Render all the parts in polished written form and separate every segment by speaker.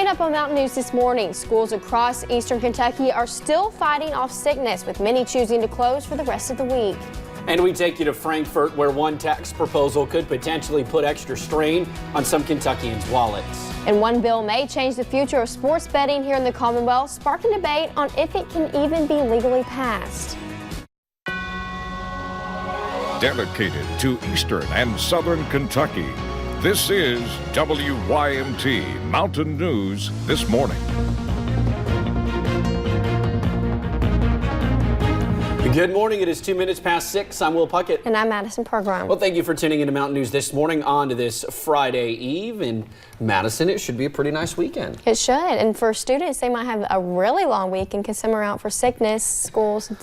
Speaker 1: up on Mountain News this morning, schools across eastern Kentucky are still fighting off sickness, with many choosing to close for the rest of the week.
Speaker 2: And we take you to Frankfort, where one tax proposal could potentially put extra strain on some Kentuckians' wallets.
Speaker 1: And one bill may change the future of sports betting here in the Commonwealth, sparking debate on if it can even be legally passed.
Speaker 3: Dedicated to eastern and southern Kentucky, this is WYMT Mountain News This Morning.
Speaker 2: Good morning. It is 2 minutes past 6. I'm Will Puckett.
Speaker 1: And I'm Madison Program.
Speaker 2: Well, thank you for tuning into Mountain News This Morning on to this Friday Eve. In Madison, it should be a pretty nice weekend.
Speaker 1: It should. And for students, they might have a really long weekend because some are out for sickness, schools.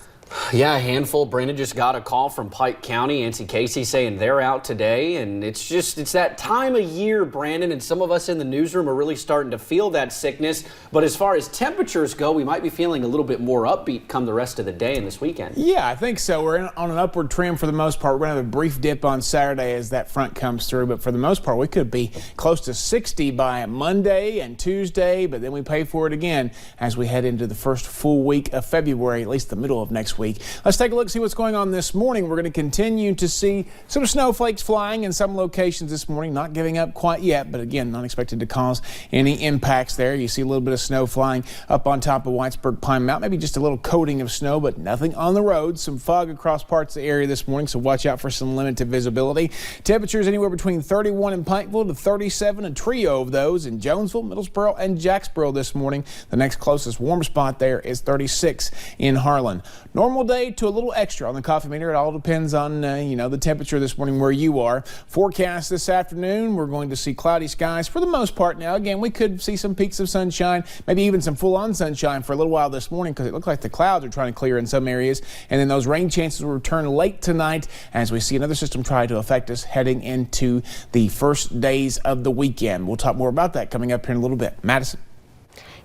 Speaker 2: Yeah, a handful. Brandon just got a call from Pike County, Nancy Casey, saying they're out today. And it's that time of year, Brandon, and some of us in the newsroom are really starting to feel that sickness. But as far as temperatures go, we might be feeling a little bit more upbeat come the rest of the day and this weekend.
Speaker 4: Yeah, I think so. We're on an upward trend for the most part. We're going to have a brief dip on Saturday as that front comes through. But for the most part, we could be close to 60 by Monday and Tuesday. But then we pay for it again as we head into the first full week of February, at least the middle of next week. Let's take a look, see what's going on this morning. We're going to continue to see some snowflakes flying in some locations this morning, not giving up quite yet, but again, not expected to cause any impacts there. You see a little bit of snow flying up on top of Whitesburg Pine Mountain, maybe just a little coating of snow, but nothing on the road. Some fog across parts of the area this morning, so watch out for some limited visibility. Temperatures anywhere between 31 in Pikeville to 37, a trio of those in Jonesville, Middlesboro, and Jacksboro this morning. The next closest warm spot there is 36 in Harlan. Normal day to a little extra on the coffee meter. It all depends on the temperature this morning where you are. Forecast this afternoon, we're going to see cloudy skies for the most part. Now again, we could see some peaks of sunshine, maybe even some full-on sunshine for a little while this morning, because it looks like the clouds are trying to clear in some areas, and then those rain chances will return late tonight as we see another system try to affect us heading into the first days of the weekend. We'll talk more about that coming up here in a little bit. Madison.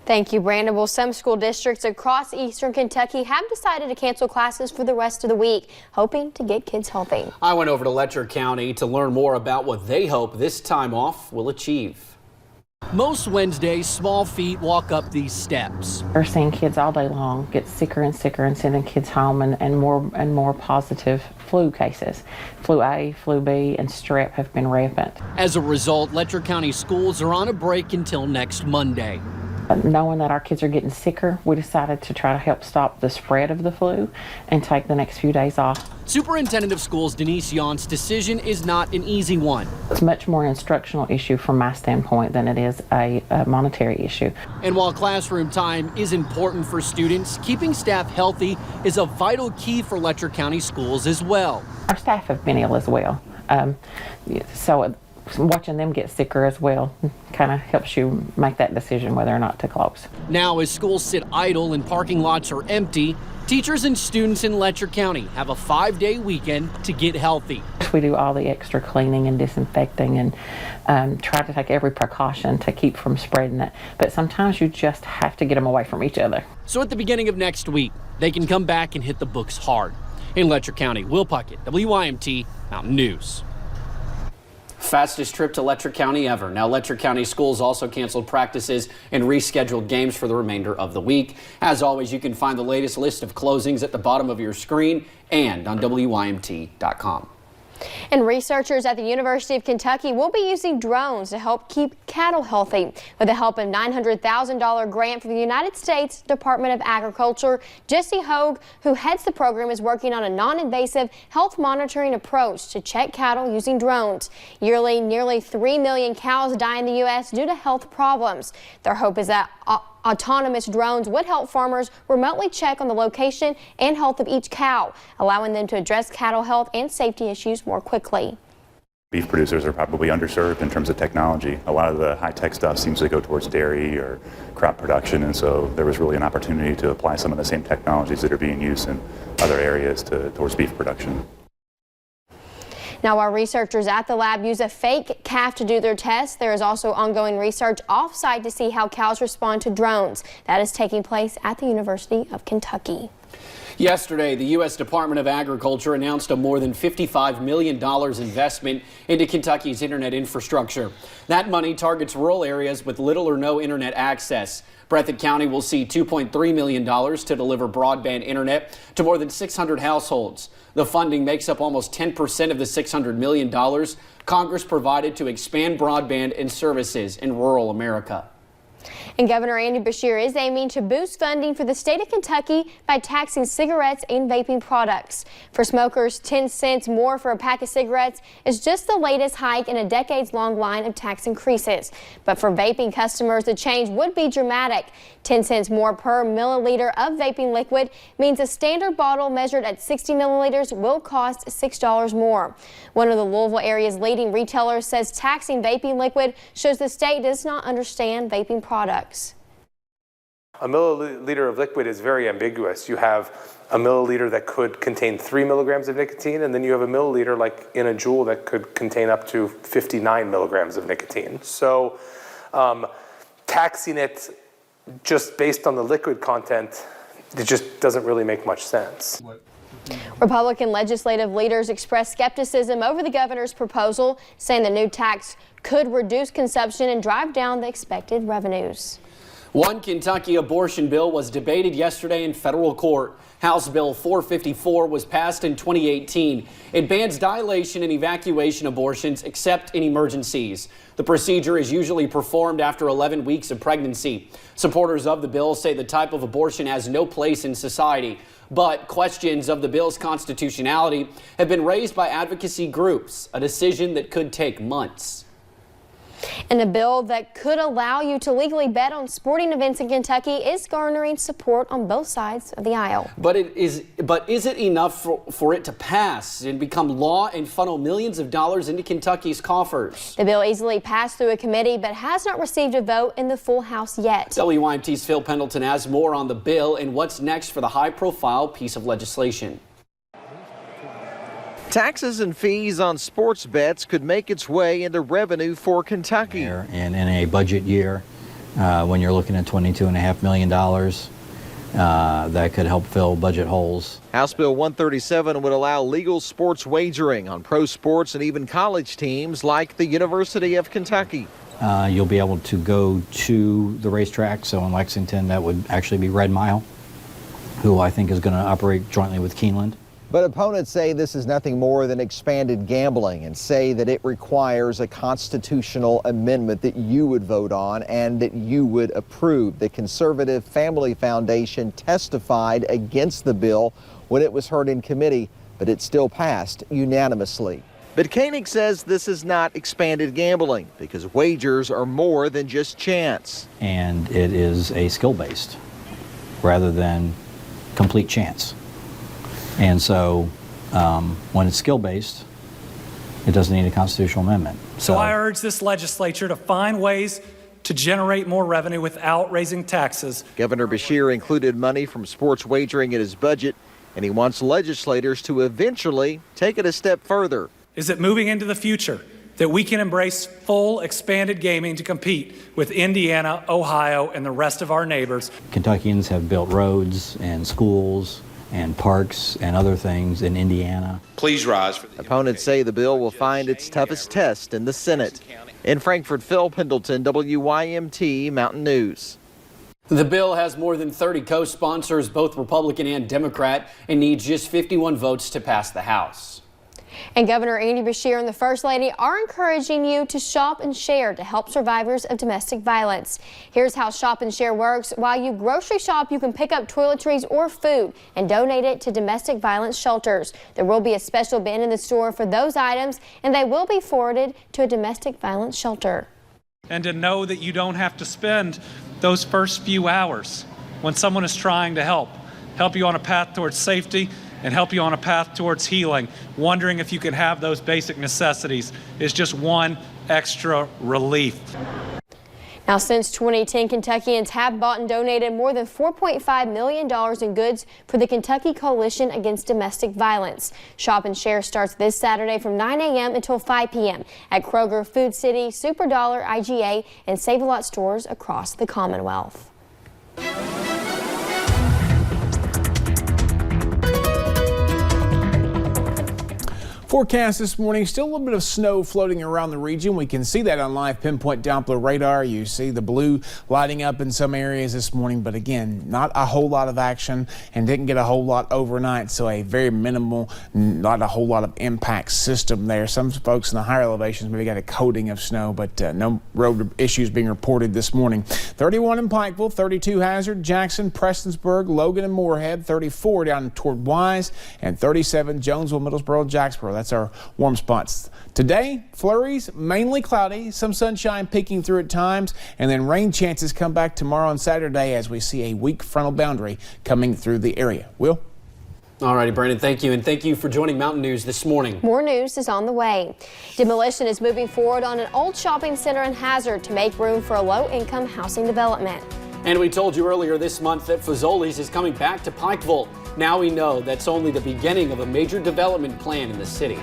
Speaker 1: Thank you, Brandon. Well, some school districts across eastern Kentucky have decided to cancel classes for the rest of the week, hoping to get kids healthy.
Speaker 2: I went over to Letcher County to learn more about what they hope this time off will achieve.
Speaker 5: Most Wednesdays, small feet walk up these steps.
Speaker 6: We're seeing kids all day long get sicker and sicker and sending kids home, and more positive flu cases. Flu A, flu B, and strep have been rampant.
Speaker 5: As a result, Letcher County schools are on a break until next Monday.
Speaker 6: Knowing that our kids are getting sicker, we decided to try to help stop the spread of the flu and take the next few days off.
Speaker 5: Superintendent of Schools Denise Yount's decision is not an easy one.
Speaker 6: It's much more an instructional issue from my standpoint than it is a monetary issue.
Speaker 5: And while classroom time is important for students, keeping staff healthy is a vital key for Letcher County schools as well.
Speaker 6: Our staff have been ill as well, so watching them get sicker as well kind of helps you make that decision whether or not to close.
Speaker 5: Now, as schools sit idle and parking lots are empty, teachers and students in Letcher County have a 5-day weekend to get healthy.
Speaker 6: We do all the extra cleaning and disinfecting and try to take every precaution to keep from spreading it. But sometimes you just have to get them away from each other.
Speaker 5: So at the beginning of next week, they can come back and hit the books hard. In Letcher County, Will Puckett, WYMT Mountain News.
Speaker 2: Fastest trip to Letcher County ever. Now, Letcher County schools also canceled practices and rescheduled games for the remainder of the week. As always, you can find the latest list of closings at the bottom of your screen and on WYMT.com.
Speaker 1: And researchers at the University of Kentucky will be using drones to help keep cattle healthy. With the help of a $900,000 grant from the United States Department of Agriculture, Jesse Hogue, who heads the program, is working on a non-invasive health monitoring approach to check cattle using drones. Yearly, nearly 3 million cows die in the U.S. due to health problems. Their hope is that autonomous drones would help farmers remotely check on the location and health of each cow, allowing them to address cattle health and safety issues more quickly.
Speaker 7: Beef producers are probably underserved in terms of technology. A lot of the high-tech stuff seems to go towards dairy or crop production, and so there was really an opportunity to apply some of the same technologies that are being used in other areas towards beef production.
Speaker 1: Now, while researchers at the lab use a fake calf to do their tests, there is also ongoing research off-site to see how cows respond to drones. That is taking place at the University of Kentucky.
Speaker 2: Yesterday, the U.S. Department of Agriculture announced a more than $55 million investment into Kentucky's internet infrastructure. That money targets rural areas with little or no internet access. Breathitt County will see $2.3 million to deliver broadband internet to more than 600 households. The funding makes up almost 10% of the $600 million Congress provided to expand broadband and services in rural America.
Speaker 1: And Governor Andy Beshear is aiming to boost funding for the state of Kentucky by taxing cigarettes and vaping products. For smokers, 10 cents more for a pack of cigarettes is just the latest hike in a decades-long line of tax increases. But for vaping customers, the change would be dramatic. 10 cents more per milliliter of vaping liquid means a standard bottle measured at 60 milliliters will cost $6 more. One of the Louisville area's leading retailers says taxing vaping liquid shows the state does not understand vaping products.
Speaker 8: A milliliter of liquid is very ambiguous. You have a milliliter that could contain 3 milligrams of nicotine, and then you have a milliliter like in a Juul that could contain up to 59 milligrams of nicotine. So taxing it just based on the liquid content, it just doesn't really make much sense.
Speaker 1: Republican legislative leaders expressed skepticism over the governor's proposal, saying the new tax could reduce consumption and drive down the expected revenues.
Speaker 2: One Kentucky abortion bill was debated yesterday in federal court. House Bill 454 was passed in 2018. It bans dilation and evacuation abortions except in emergencies. The procedure is usually performed after 11 weeks of pregnancy. Supporters of the bill say the type of abortion has no place in society. But questions of the bill's constitutionality have been raised by advocacy groups, a decision that could take months.
Speaker 1: And a bill that could allow you to legally bet on sporting events in Kentucky is garnering support on both sides of the aisle.
Speaker 2: But is it enough for it to pass and become law and funnel millions of dollars into Kentucky's coffers?
Speaker 1: The bill easily passed through a committee but has not received a vote in the full House yet.
Speaker 2: WYMT's Phil Pendleton has more on the bill and what's next for the high-profile piece of legislation.
Speaker 9: Taxes and fees on sports bets could make its way into revenue for Kentucky.
Speaker 10: And in a budget year, when you're looking at $22.5 million, that could help fill budget holes.
Speaker 9: House Bill 137 would allow legal sports wagering on pro sports and even college teams like the University of Kentucky.
Speaker 10: You'll be able to go to the racetrack. So in Lexington, that would actually be Red Mile, who I think is going to operate jointly with Keeneland.
Speaker 11: But opponents say this is nothing more than expanded gambling and say that it requires a constitutional amendment that you would vote on and that you would approve. The Conservative Family Foundation testified against the bill when it was heard in committee, but it still passed unanimously.
Speaker 9: But Koenig says this is not expanded gambling because wagers are more than just chance.
Speaker 10: And it is a skill-based rather than complete chance. And so when it's skill-based, it doesn't need a constitutional amendment.
Speaker 12: So I urge this legislature to find ways to generate more revenue without raising taxes.
Speaker 9: Governor Beshear included money from sports wagering in his budget, and he wants legislators to eventually take it a step further.
Speaker 12: Is it moving into the future that we can embrace full expanded gaming to compete with Indiana, Ohio, and the rest of our neighbors?
Speaker 10: Kentuckians have built roads and schools and parks and other things in Indiana.
Speaker 13: Please rise.
Speaker 9: Opponents say the bill will find its toughest test in the Senate. In Frankfort, Phil Pendleton, WYMT Mountain News.
Speaker 2: The bill has more than 30 co-sponsors, both Republican and Democrat, and needs just 51 votes to pass the House.
Speaker 1: And Governor Andy Beshear and the First Lady are encouraging you to shop and share to help survivors of domestic violence. Here's how Shop and Share works. While you grocery shop, you can pick up toiletries or food and donate it to domestic violence shelters. There will be a special bin in the store for those items, and they will be forwarded to a domestic violence shelter.
Speaker 12: And to know that you don't have to spend those first few hours when someone is trying to help you on a path towards safety and help you on a path towards healing. Wondering if you can have those basic necessities is just one extra relief.
Speaker 1: Now, since 2010, Kentuckians have bought and donated more than $4.5 million in goods for the Kentucky Coalition Against Domestic Violence. Shop and Share starts this Saturday from 9 a.m. until 5 p.m. at Kroger, Food City, Super Dollar, IGA, and Save-A-Lot stores across the Commonwealth.
Speaker 4: Forecast this morning, still a little bit of snow floating around the region. We can see that on live pinpoint Doppler radar. You see the blue lighting up in some areas this morning, but again, not a whole lot of action and didn't get a whole lot overnight. So a very minimal, not a whole lot of impact system there. Some folks in the higher elevations maybe got a coating of snow, but no road issues being reported this morning. 31 in Pikeville, 32 Hazard, Jackson, Prestonsburg, Logan and Moorhead, 34 down toward Wise, and 37 Jonesville, Middlesboro, Jacksboro. That's our warm spots. Today, flurries, mainly cloudy, some sunshine peeking through at times, and then rain chances come back tomorrow and Saturday as we see a weak frontal boundary coming through the area. Will?
Speaker 2: All righty, Brandon, thank you. And thank you for joining Mountain News this morning.
Speaker 1: More news is on the way. Demolition is moving forward on an old shopping center in Hazard to make room for a low-income housing development.
Speaker 2: And we told you earlier this month that Fazoli's is coming back to Pikeville. Now we know that's only the beginning of a major development plan in the city.